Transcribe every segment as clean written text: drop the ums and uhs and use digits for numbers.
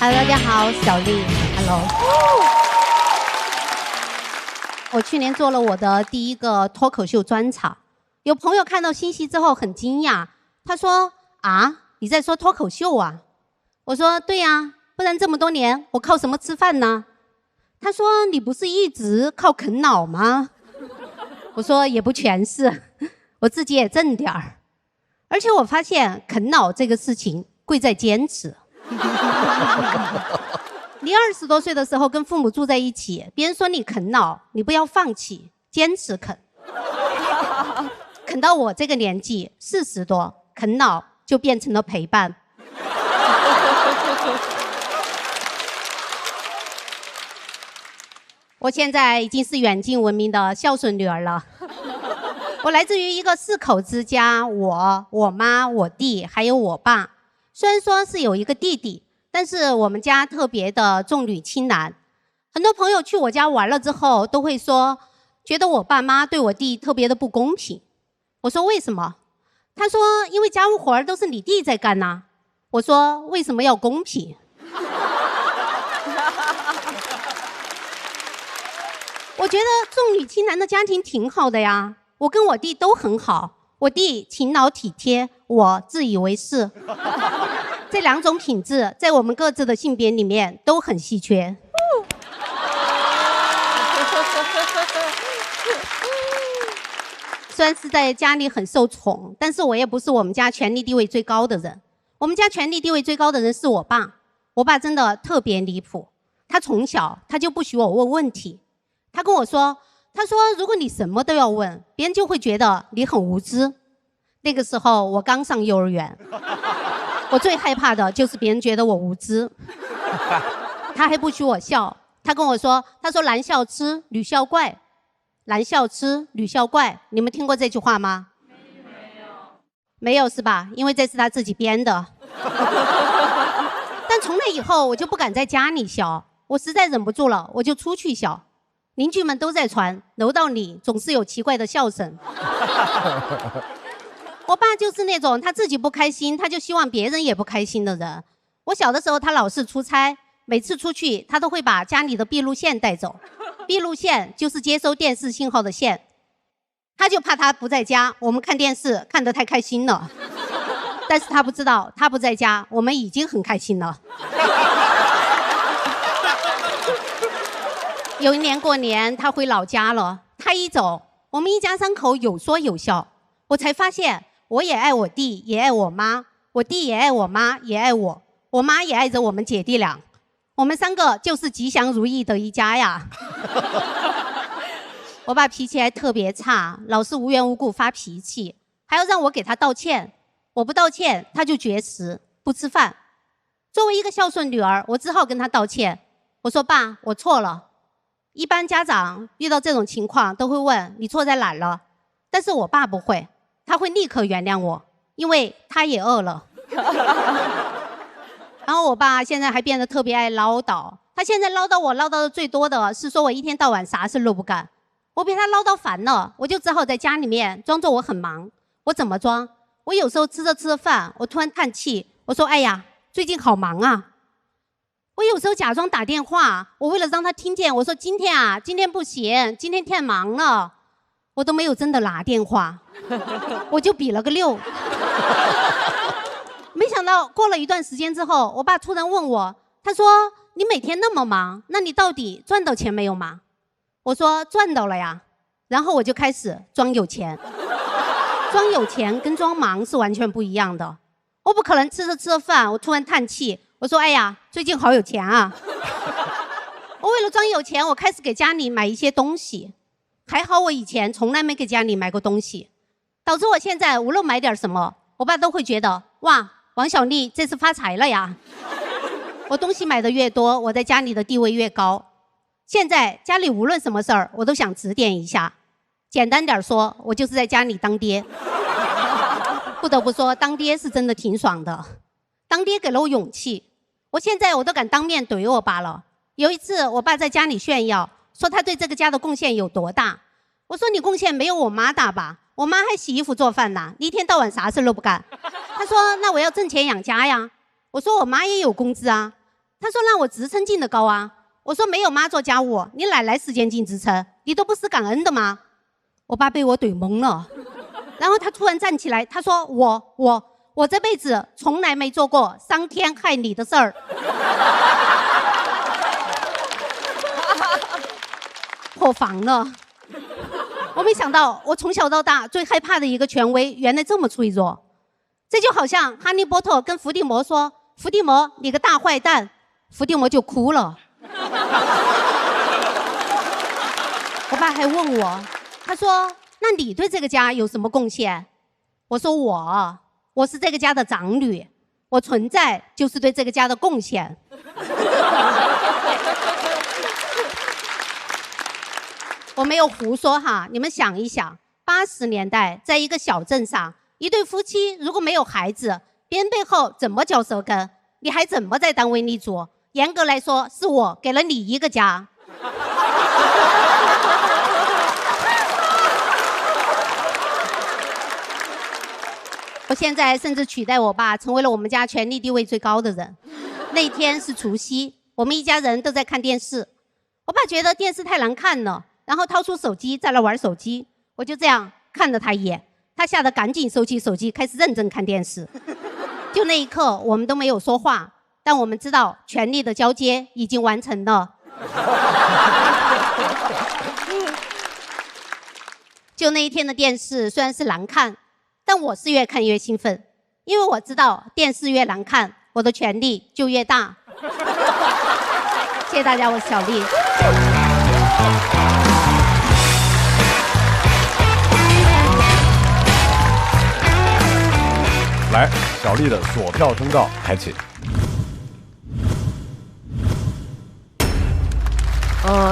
Hello， 大家好，小丽。Hello。我去年做了我的第一个脱口秀专场，有朋友看到信息之后很惊讶，他说：“啊，你在说脱口秀啊？”我说：“对呀，不然这么多年我靠什么吃饭呢？”他说：“你不是一直靠啃老吗？”我说：“也不全是，我自己也挣点儿。而且我发现啃老这个事情贵在坚持。”你20多岁的时候跟父母住在一起，别人说你啃老，你不要放弃，坚持啃。啃到我这个年纪40多，啃老就变成了陪伴。我现在已经是远近闻名的孝顺女儿了。我来自于一个4口之家，我妈、我弟还有我爸。虽然说是有一个弟弟，但是我们家特别的重女轻男。很多朋友去我家玩了之后都会说，觉得我爸妈对我弟特别的不公平。我说为什么？他说因为家务活都是你弟在干呐。我说为什么要公平？我觉得重女轻男的家庭挺好的呀，我跟我弟都很好。我弟勤劳体贴，我自以为是。这2种品质在我们各自的性别里面都很稀缺。虽然是在家里很受宠，但是我也不是我们家权力地位最高的人。我们家权力地位最高的人是我爸。我爸真的特别离谱，他从小他就不许我问问题。他跟我说，他说如果你什么都要问，别人就会觉得你很无知。那个时候我刚上幼儿园，我最害怕的就是别人觉得我无知。他还不许我笑，他跟我说，他说男笑痴，女笑怪。男笑痴，女笑怪，你们听过这句话吗？没有是吧？因为这是他自己编的。但从那以后我就不敢在家里笑，我实在忍不住了，我就出去笑。邻居们都在传，楼道里总是有奇怪的笑声。我爸就是那种他自己不开心，他就希望别人也不开心的人。我小的时候他老是出差，每次出去他都会把家里的闭路线带走。闭路线就是接收电视信号的线，他就怕他不在家，我们看电视看得太开心了。但是他不知道，他不在家，我们已经很开心了。有一年过年，他回老家了，他一走，我们一家3口有说有笑。我才发现，我也爱我弟，也爱我妈，我弟也爱我妈，也爱我，我妈也爱着我们姐弟俩。我们3个就是吉祥如意的一家呀。我爸脾气还特别差，老是无缘无故发脾气，还要让我给他道歉。我不道歉，他就绝食不吃饭。作为一个孝顺女儿，我只好跟他道歉。我说爸，我错了。一般家长遇到这种情况都会问你错在哪了，但是我爸不会，他会立刻原谅我，因为他也饿了。然后我爸现在还变得特别爱唠叨，他现在唠叨我唠叨的最多的是说我一天到晚啥事都不干。我被他唠叨烦了，我就只好在家里面装作我很忙。我怎么装？我有时候吃着饭，我突然叹气，我说哎呀，最近好忙啊。我有时候假装打电话，我为了让他听见，我说今天不行，今天太忙了。我都没有真的拿电话，我就比了个6。没想到过了一段时间之后，我爸突然问我，他说你每天那么忙，那你到底赚到钱没有吗？我说赚到了呀。然后我就开始装有钱。装有钱跟装忙是完全不一样的。我不可能吃着饭，我突然叹气，我说哎呀，最近好有钱啊。我为了装有钱，我开始给家里买一些东西。还好我以前从来没给家里买过东西，导致我现在无论买点什么，我爸都会觉得哇，王小丽这次发财了呀。我东西买的越多，我在家里的地位越高。现在家里无论什么事儿，我都想指点一下。简单点说，我就是在家里当爹。不得不说，当爹是真的挺爽的。当爹给了我勇气，我现在我都敢当面怼我爸了。有一次我爸在家里炫耀，说他对这个家的贡献有多大。我说你贡献没有我妈大吧，我妈还洗衣服做饭呢，你一天到晚啥事都不干。他说那我要挣钱养家呀。我说我妈也有工资啊。他说让我职称进得高啊。我说没有妈做家务，你哪来时间进职称？你都不思感恩的吗？我爸被我怼懵了，然后他突然站起来，他说我这辈子从来没做过伤天害理的事儿。破防了。我没想到，我从小到大最害怕的一个权威，原来这么脆弱。这就好像哈利波特跟伏地魔说：“伏地魔，你个大坏蛋。”伏地魔就哭了。我爸还问我，他说：“那你对这个家有什么贡献？”我说：“我是这个家的长女，我存在就是对这个家的贡献。”我没有胡说哈，你们想一想，80年代在一个小镇上，一对夫妻如果没有孩子，别人背后怎么嚼舌根？你还怎么在单位立足？严格来说，是我给了你一个家。我现在甚至取代我爸，成为了我们家权力地位最高的人。那天是除夕，我们一家人都在看电视。我爸觉得电视太难看了，然后掏出手机在那玩手机。我就这样看了他一眼，他吓得赶紧收起手机，开始认真看电视。就那一刻，我们都没有说话，但我们知道权力的交接已经完成了。就那一天的电视虽然是难看，但我是越看越兴奋，因为我知道电视越难看，我的权力就越大。谢谢大家，我是小丽。来，小丽的锁票通道开启。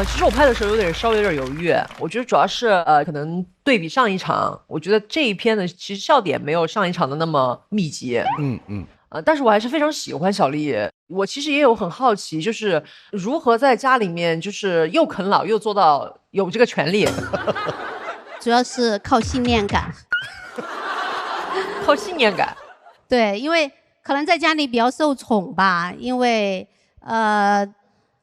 其实我拍的时候稍微有点犹豫，我觉得主要是可能对比上一场，我觉得这一篇呢其实笑点没有上一场的那么密集。但是我还是非常喜欢小丽。我其实也有很好奇，就是如何在家里面就是又啃老又做到有这个权利。主要是靠信念感。靠信念感。对，因为可能在家里比较受宠吧，因为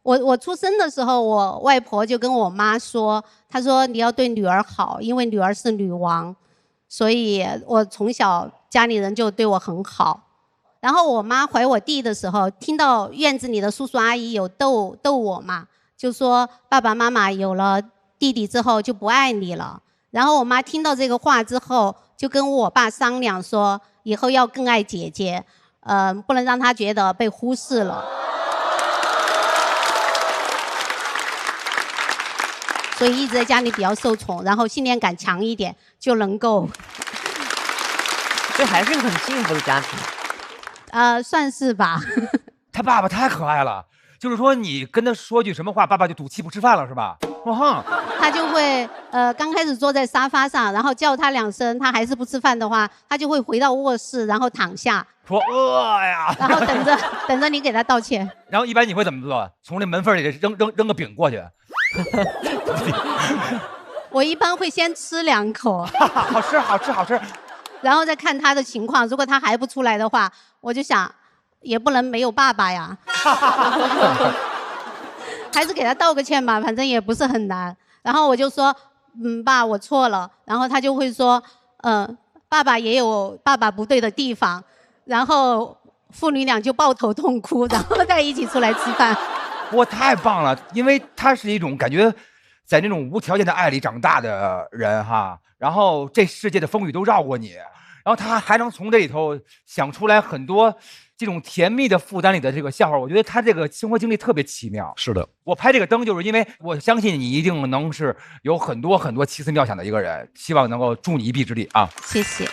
我出生的时候，我外婆就跟我妈说，她说你要对女儿好，因为女儿是女王，所以我从小家里人就对我很好。然后我妈怀我弟的时候，听到院子里的叔叔阿姨有逗我嘛，就说爸爸妈妈有了弟弟之后就不爱你了。然后我妈听到这个话之后，就跟我爸商量说，以后要更爱姐姐，不能让她觉得被忽视了。所以一直在家里比较受宠，然后信念感强一点，就能够。这还是个很幸福的家庭。算是吧。他爸爸太可爱了，就是说你跟他说句什么话，爸爸就赌气不吃饭了，是吧？哇哼！他就会刚开始坐在沙发上，然后叫他2声，他还是不吃饭的话，他就会回到卧室，然后躺下，说饿呀，然后等着你给他道歉。然后一般你会怎么做？从这门缝里扔个饼过去。我一般会先吃2口。好吃好吃好吃。然后再看他的情况，如果他还不出来的话，我就想也不能没有爸爸呀。还是给他道个歉吧，反正也不是很难。然后我就说爸我错了。然后他就会说爸爸也有爸爸不对的地方。然后父女俩就抱头痛哭，然后再一起出来吃饭。哇，太棒了，因为他是一种感觉在那种无条件的爱里长大的人哈，然后这世界的风雨都绕过你，然后他还能从这里头想出来很多这种甜蜜的负担里的这个笑话，我觉得他这个生活经历特别奇妙。是的，我拍这个灯就是因为我相信你一定能是有很多很多奇思妙想的一个人，希望能够助你一臂之力啊！谢谢。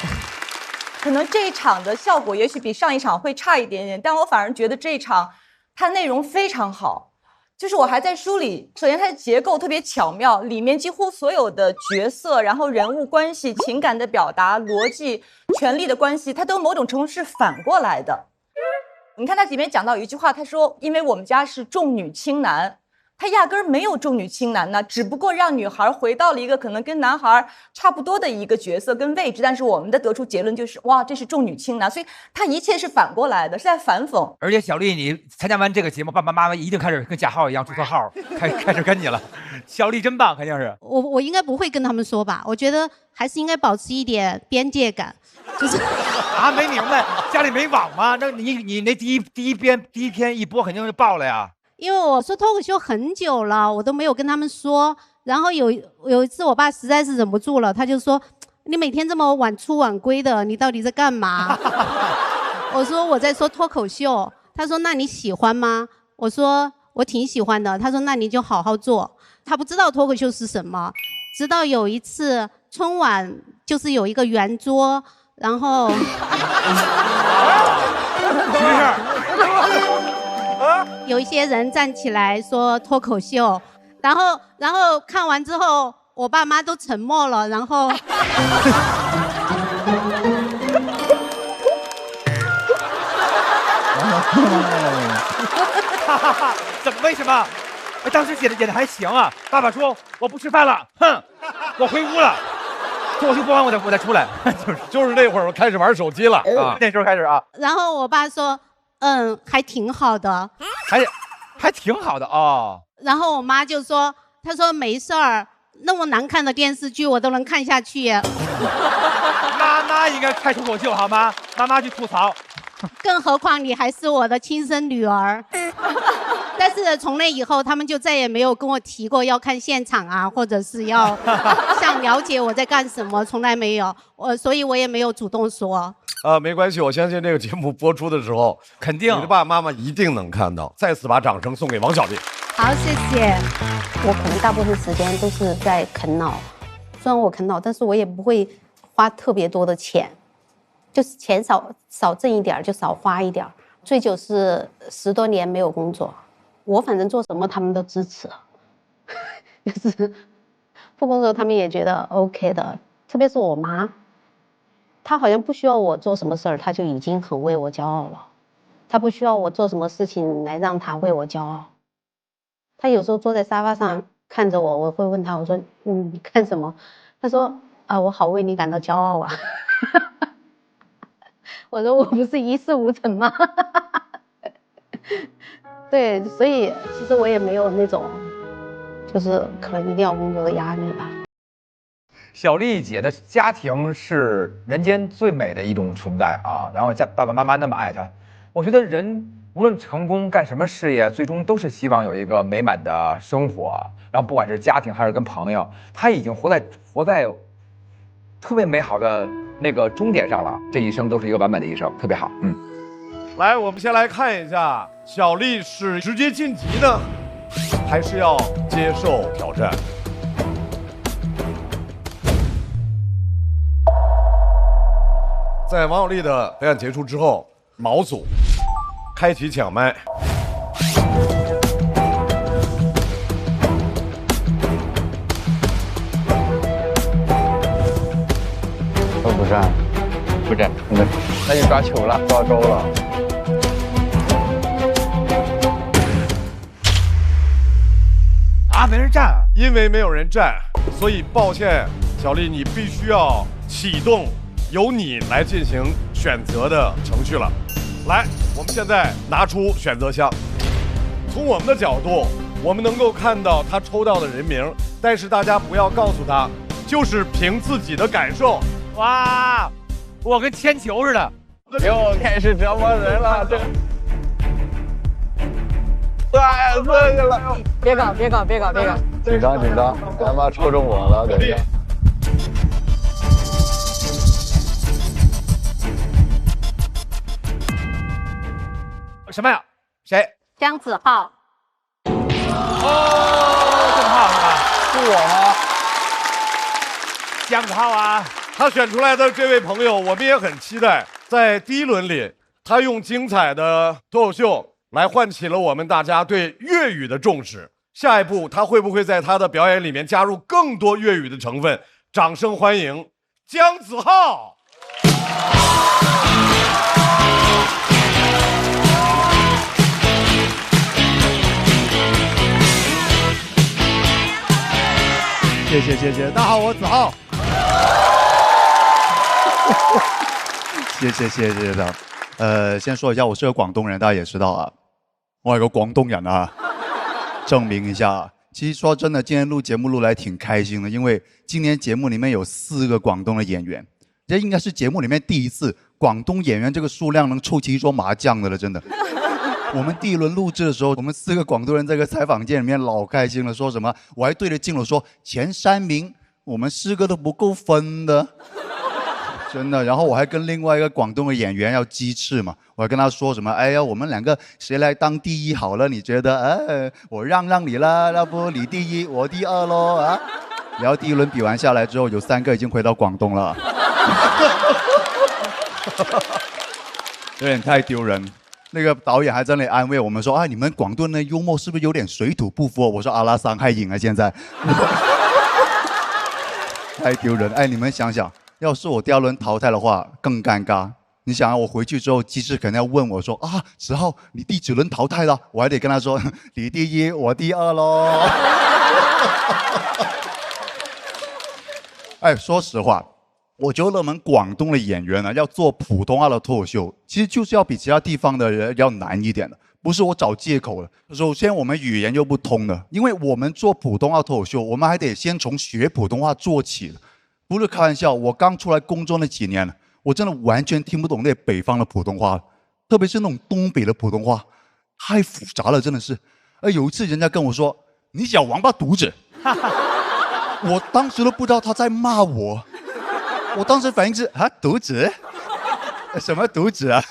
可能这一场的效果也许比上一场会差一点点，但我反而觉得这一场它内容非常好。就是我还在梳理，首先它的结构特别巧妙，里面几乎所有的角色，然后人物关系、情感的表达、逻辑、权力的关系，它都某种程度是反过来的。你看它里面讲到一句话，他说因为我们家是重女轻男，他压根儿没有重女轻男呢，只不过让女孩回到了一个可能跟男孩差不多的一个角色跟位置，但是我们的得出结论就是，哇，这是重女轻男，所以他一切是反过来的，是在反讽。而且小丽，你参加完这个节目，爸爸妈妈一定开始跟贾浩一样注册号，开始跟你了。小丽真棒，肯定是。我应该不会跟他们说吧？我觉得还是应该保持一点边界感，就是啊，没明白，家里没网吗？那你那第一篇一播肯定就爆了呀。因为我说脱口秀很久了，我都没有跟他们说。然后有一次，我爸实在是忍不住了，他就说：“你每天这么晚出晚归的，你到底在干嘛？”我说：“我在说脱口秀。”他说：“那你喜欢吗？”我说：“我挺喜欢的。”他说：“那你就好好做。”他不知道脱口秀是什么，直到有一次春晚，就是有一个圆桌，然后有一些人站起来说脱口秀，然后看完之后，我爸妈都沉默了，然后为什么？当时演的还行啊。爸爸说我不吃饭了，哼，我回屋了。脱口秀播完我再出来，就是那会儿开始玩手机了啊，那时候开始啊。然后我爸说，还挺好的，还挺好的哦。然后我妈就说，她说没事儿，那么难看的电视剧我都能看下去。妈妈应该开脱口秀好吗？妈妈去吐槽。更何况你还是我的亲生女儿。但是从那以后，他们就再也没有跟我提过要看现场啊，或者是要想了解我在干什么，从来没有。所以我也没有主动说。没关系，我相信这个节目播出的时候，肯定你的爸爸妈妈一定能看到。再次把掌声送给王小丽。好，谢谢。我可能大部分时间都是在啃老，虽然我啃老，但是我也不会花特别多的钱，就是钱少挣一点就少花一点。最久是10多年没有工作，我反正做什么他们都支持，就是不工作他们也觉得 OK 的，特别是我妈，她好像不需要我做什么事儿，她就已经很为我骄傲了，她不需要我做什么事情来让她为我骄傲。她有时候坐在沙发上看着我，我会问她，我说你干什么？她说我好为你感到骄傲啊。我说我不是一事无成吗？对，所以其实我也没有那种就是可能一定要工作的压力吧。小丽姐的家庭是人间最美的一种存在啊，然后爸爸妈妈那么爱她，我觉得人无论成功干什么事业，最终都是希望有一个美满的生活，然后不管是家庭还是跟朋友，她已经活在特别美好的那个终点上了，这一生都是一个完美的一生，特别好。来，我们先来看一下，小丽是直接晋级呢，还是要接受挑战？在王小丽的表演结束之后，毛组开启抢麦。都不站，那就抓球了，抓钩了。啊，没人站啊！因为没有人站，所以抱歉，小丽，你必须要启动由你来进行选择的程序了。来，我们现在拿出选择箱，从我们的角度，我们能够看到他抽到的人名，但是大家不要告诉他，就是凭自己的感受。哇，我跟铅球似的。又开始折磨人了，这。哎，这个了！别搞！紧张，他妈抽中我了，等一下。什么呀？谁？姜子浩。哦，姜子浩是吧？是我吗？姜子浩啊！他选出来的这位朋友，我们也很期待，在第一轮里，他用精彩的脱口秀来唤起了我们大家对粤语的重视。下一步，他会不会在他的表演里面加入更多粤语的成分？掌声欢迎姜子浩！谢谢，大家好，我子浩。谢谢的。先说一下，我是个广东人，大家也知道啊，我有个广东人啊，证明一下。其实说真的，今天录节目录来挺开心的，因为今年节目里面有4个广东的演员，这应该是节目里面第一次广东演员这个数量能凑齐一桌麻将的了，真的。我们第1轮录制的时候，我们4个广东人在这个采访间里面老开心了，说什么？我还对着镜头说，前3名我们4个都不够分的，真的。然后我还跟另外一个广东的演员要鸡翅嘛，我还跟他说什么？哎呀，我们2个谁来当第1好了？你觉得？我让你啦，要不你第1，我第2咯啊？然后第1轮比完下来之后，有3个已经回到广东了，有点太丢人。那个导演还在那里安慰我们说：“啊，你们广东的幽默是不是有点水土不服？”我说：“阿拉桑还赢啊，现在。”太丢人！哎，你们想想，要是我第2轮淘汰的话，更尴尬。你想啊，我回去之后，机智肯定要问我说：“啊，子浩，你第几轮淘汰了？”我还得跟他说：“你第1，我第2咯。”哎，说实话。我觉得我们广东的演员呢，要做普通话的脱口秀，其实就是要比其他地方的人要难一点的，不是我找借口的。首先，我们语言又不通的，因为我们做普通话脱口秀，我们还得先从学普通话做起的，不是开玩笑。我刚出来工作那几年，我真的完全听不懂那北方的普通话，特别是那种东北的普通话，太复杂了，真的是。有一次人家跟我说：“你小王八犊子！”我当时都不知道他在骂我。我当时反应是啊，犊子？什么犊子啊？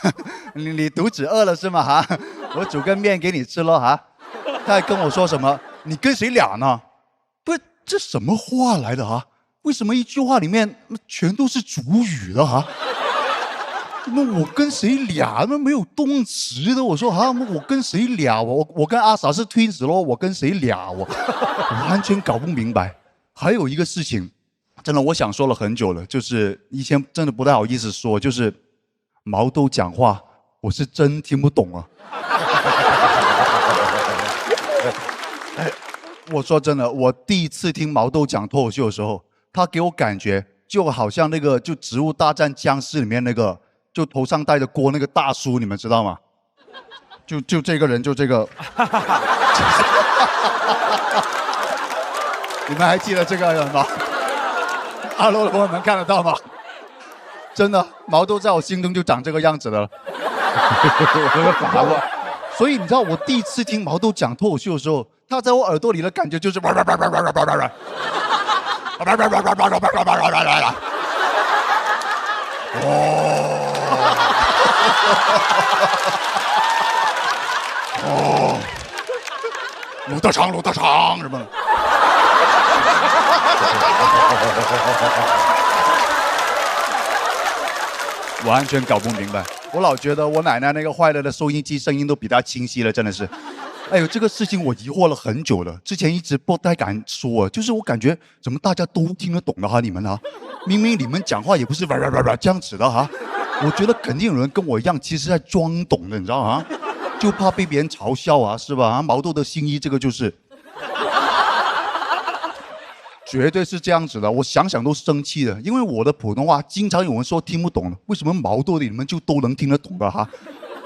你肚子饿了是吗？哈，我煮个面给你吃咯哈。他还跟我说什么？你跟谁俩呢？不是，这什么话来的啊？为什么一句话里面全都是主语的哈？那我跟谁俩？那没有动词的。我说啊，我跟谁俩？我跟阿 sa 是 twins 咯，我跟谁俩？我完全搞不明白。还有一个事情。真的，我想说了很久了，就是以前真的不太好意思说，就是毛豆讲话，我是真听不懂啊。我说真的，我第一次听毛豆讲脱口秀的时候，他给我感觉就好像那个就《植物大战僵尸》里面那个就头上戴着锅那个大叔，你们知道吗？就这个人，就这个。你们还记得这个人吗？阿洛的朋友们看得到吗？真的，毛豆在我心中就长这个样子的了。所以你知道，我第一次听毛豆讲脱口秀的时候，他在我耳朵里的感觉就是。鲁德昌什么？完全搞不明白，我老觉得我奶奶那个坏了的收音机声音都比她清晰了，真的是。哎呦，这个事情我疑惑了很久了，之前一直不太敢说，就是我感觉怎么大家都听得懂的哈，你们啊，明明你们讲话也不是这样子的哈，我觉得肯定有人跟我一样，其实在装懂的，你知道啊，就怕被别人嘲笑啊，是吧？毛豆的新衣这个就是。绝对是这样子的，我想想都生气了，因为我的普通话经常有人说听不懂的，为什么毛豆的你们就都能听得懂的哈？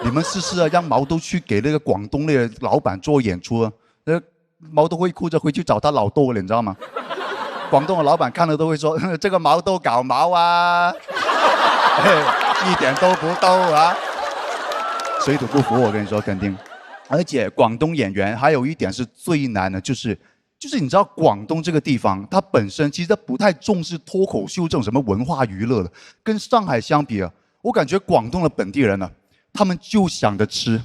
你们试试啊，让毛豆去给那个广东那个老板做演出啊，毛豆会哭着回去找他老豆了，你知道吗？广东的老板看了都会说这个毛豆搞毛啊，一点都不逗啊，水土不服，我跟你说肯定。而且广东演员还有一点是最难的，就是你知道广东这个地方，它本身其实不太重视脱口秀这种什么文化娱乐的。跟上海相比啊，我感觉广东的本地人呢，他们就想着吃，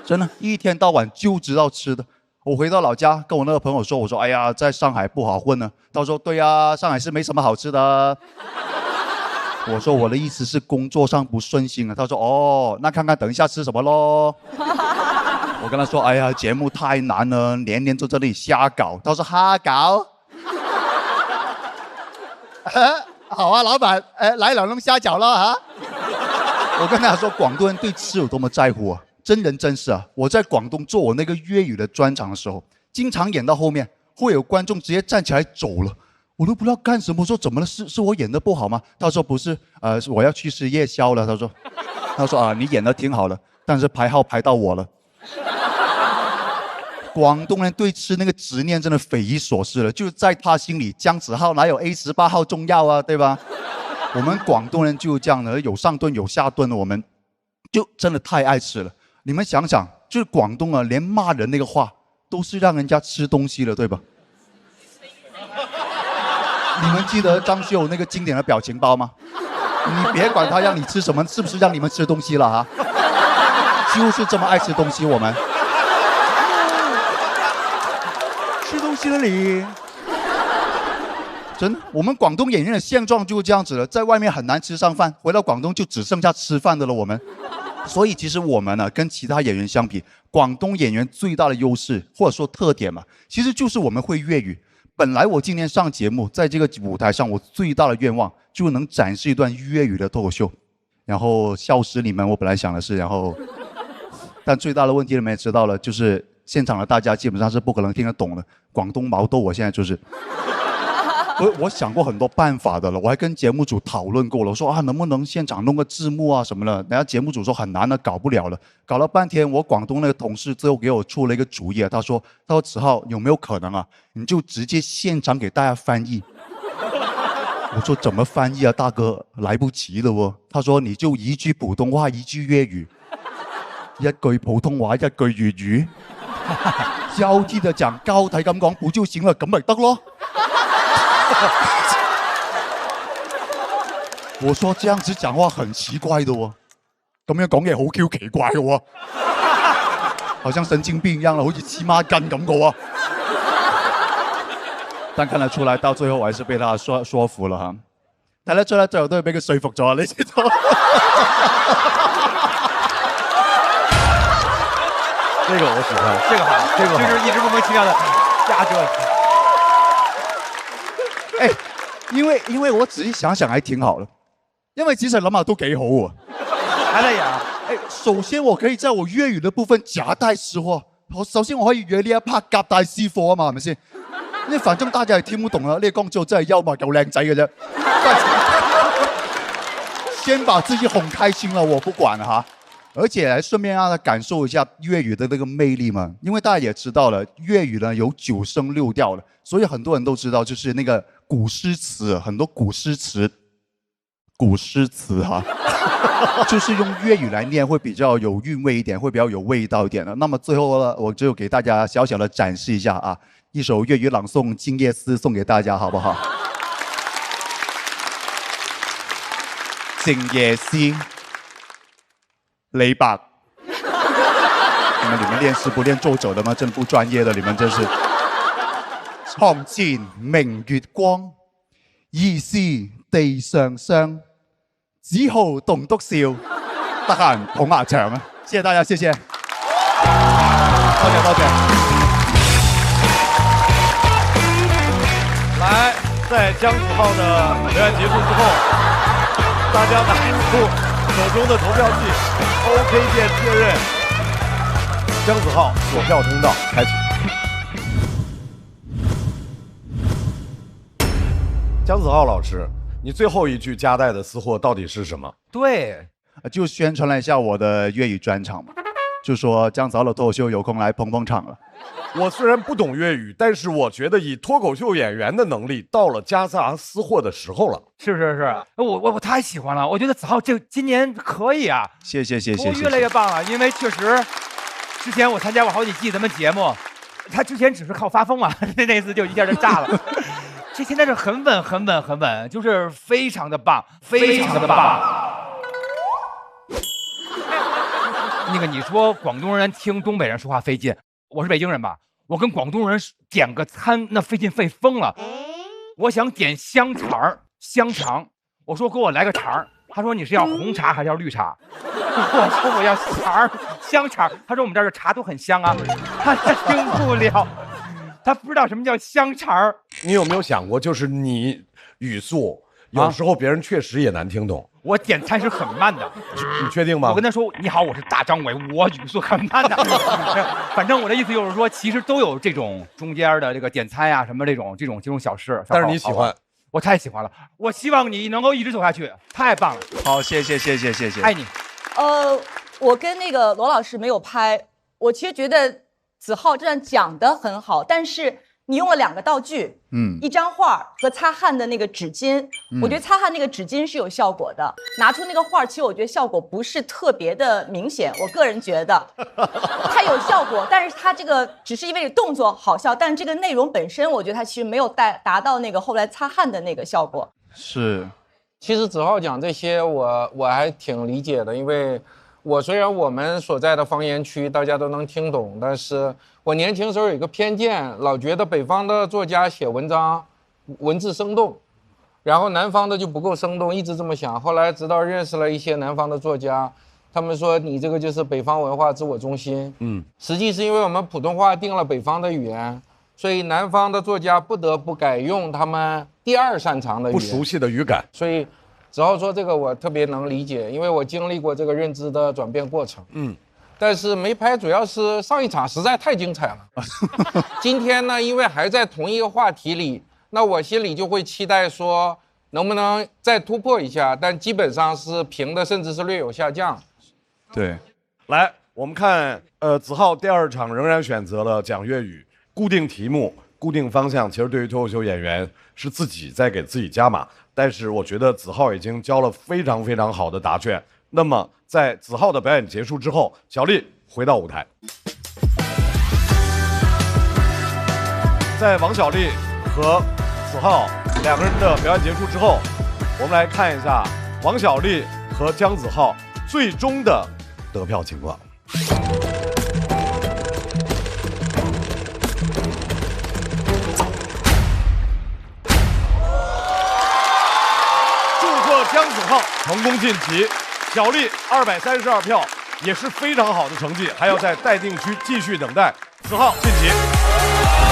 真的，一天到晚就知道吃的。我回到老家跟我那个朋友说，我说哎呀，在上海不好混呢。他说对呀，上海是没什么好吃的。我说我的意思是工作上不顺心啊。他说哦，那看看等一下吃什么咯。我跟他说：“哎呀，节目太难了，年年都在那里瞎搞。”他说：“瞎搞？好啊，老板，来2笼虾饺了啊！”我跟他说，广东人对吃有多么在乎啊！真人真事啊！我在广东做我那个粤语的专场的时候，经常演到后面会有观众直接站起来走了，我都不知道干什么。我说怎么了？是我演的不好吗？他说不是，我要去吃夜宵了。他说啊，你演的挺好的，但是排号排到我了。广东人对吃那个执念真的匪夷所思了，就是在他心里，姜子浩哪有 A18号重要啊，对吧？我们广东人就这样的，有上顿有下顿的，我们就真的太爱吃了。你们想想，就是广东啊，连骂人那个话都是让人家吃东西了，对吧？你们记得张学友那个经典的表情包吗？你别管他让你吃什么，是不是让你们吃东西了啊？就是这么爱吃东西，我们。吃东西了你，真的，我们广东演员的现状就是这样子了，在外面很难吃上饭，回到广东就只剩下吃饭的了。我们，所以其实我们呢，跟其他演员相比，广东演员最大的优势或者说特点嘛，其实就是我们会粤语。本来我今天上节目，在这个舞台上，我最大的愿望就是能展示一段粤语的脱口秀，然后笑死你们。我本来想的是，但最大的问题你们也知道了，就是现场的大家基本上是不可能听得懂的广东毛豆。我现在就是，我想过很多办法的了，我还跟节目组讨论过了，我说啊，能不能现场弄个字幕啊什么的？人家节目组说很难的，搞不了了。搞了半天，我广东那个同事最后给我出了一个主意，他说子浩有没有可能啊？你就直接现场给大家翻译。我说怎么翻译啊，大哥，来不及了哦。他說你就一句普通話，一句粵語，一句普通話，一句粵語，交替的講，交替咁講，不就行了？咁咪得咯。我說這樣子講話很奇怪的哦，咁樣講嘢好 Q 奇怪嘅喎，好像神經病一樣啦，好似黐孖筋咁嘅喎。但看得出來，到最後我還是被他說服了哈。睇得出來，最後都係俾佢說服咗，你知道？這個我喜歡，這個好，這個好就是一直莫名其妙的加這。哎，因為我仔細想想還挺好的，因為其實諗下都幾好喎。還在演。哎，首先我可以在我粵語的部分夾帶私貨，首先我可以約呢一 part 夾帶私貨啊嘛，係咪先？因為反正大家係聽不懂啦，呢個工作真係幽默夠靚仔嘅啫。先把自己哄開心了，我不管哈。而且還順便讓他感受一下粵語的那個魅力嘛，因為大家也知道了，粵語呢有9聲6調的，所以很多人都知道，就是那個古詩詞，很多古詩詞哈，就是用粵語來念會比較有韻味一點，會比較有味道一點的。那麼最後呢，我就給大家小小的展示一下啊，一首粵語朗誦《靜夜思》送給大家，好不好？靜夜思，李白。你們練詩不練奏摺的嗎？真不專業的，你們真是。床前明月光，疑是地上霜。只好棟篤笑，得閒捧下場啊！謝謝大家，謝謝。多謝。來，在姜子浩的表演結束之後，大家拿出手中的投票器 ，OK 鍵確認。姜子浩索票通道開啟。姜子浩老師，你最後一句夾帶的私貨到底是什麼？對，就宣傳了一下我的粵語專場嘛，就說姜子浩的脱口秀有空來捧捧場了。我雖然不懂粵語，但是我覺得以脱口秀演員的能力，到了夾雜私貨的時候了。是，我太喜歡了，我覺得子浩今年可以啊。謝謝。我越來越棒了，因為確實，之前我參加過好幾季咱們節目，他之前只是靠發瘋嘛，那次就一下就炸了。這現在是很穩，就是非常的棒，非常的棒。那個你說廣東人聽東北人說話費勁，我是北京人吧？我跟廣東人點個餐那費勁費瘋了。我想點香腸，我說給我來個腸，他說你是要紅茶還是要綠茶？我說我要香腸，他說我們這兒的茶都很香啊，他聽不了。他不知道什麼叫香腸。你有沒有想過，就是你語速有时候别人确实也难听懂。我点餐是很慢的，你确定吗？我跟他说你好，我是大张伟，我语速很慢的。反正我的意思就是说，其实都有这种中间的这个点餐呀、什么这种小事。但是你喜欢，我太喜欢了。我希望你能够一直走下去，太棒了。好，谢谢，爱你。我跟那个罗老师没有拍，我其实觉得子浩这样讲得很好，但是你用了2个道具，一张画和擦汗的那个纸巾，我觉得擦汗那个纸巾是有效果的，拿出那个画，其实我觉得效果不是特别的明显，我个人觉得它有效果，但是它这个只是因为动作好笑，但是这个内容本身，我觉得它其实没有达到那个后来擦汗的那个效果。是，其实子浩讲这些我还挺理解的，因为虽然我们所在的方言区大家都能听懂，但是我年轻时候有一个偏见，老觉得北方的作家写文章文字生动，然后南方的就不够生动，一直这么想。后来直到认识了一些南方的作家，他们说你这个就是北方文化自我中心。实际是因为我们普通话定了北方的语言，所以南方的作家不得不改用他们第2擅长的语言，不熟悉的语感。所以子浩说这个我特别能理解，因为我经历过这个认知的转变过程。但是没拍主要是上一场实在太精彩了。今天呢，因为还在同一个话题里，那我心里就会期待说能不能再突破一下，但基本上是平的，甚至是略有下降。对，来，我们看，子浩第2场仍然选择了讲粤语，固定题目、固定方向。其实对于脱口秀演员是自己在给自己加码，但是我觉得子浩已经交了非常非常好的答卷。那么在子浩的表演结束之后，小丽回到舞台。在王小丽和子浩2个人的表演结束之后，我们来看一下王小丽和姜子浩最终的得票情况。祝贺姜子浩成功晋级，小丽232票也是非常好的成绩，还要在待定区继续等待。子浩晋级。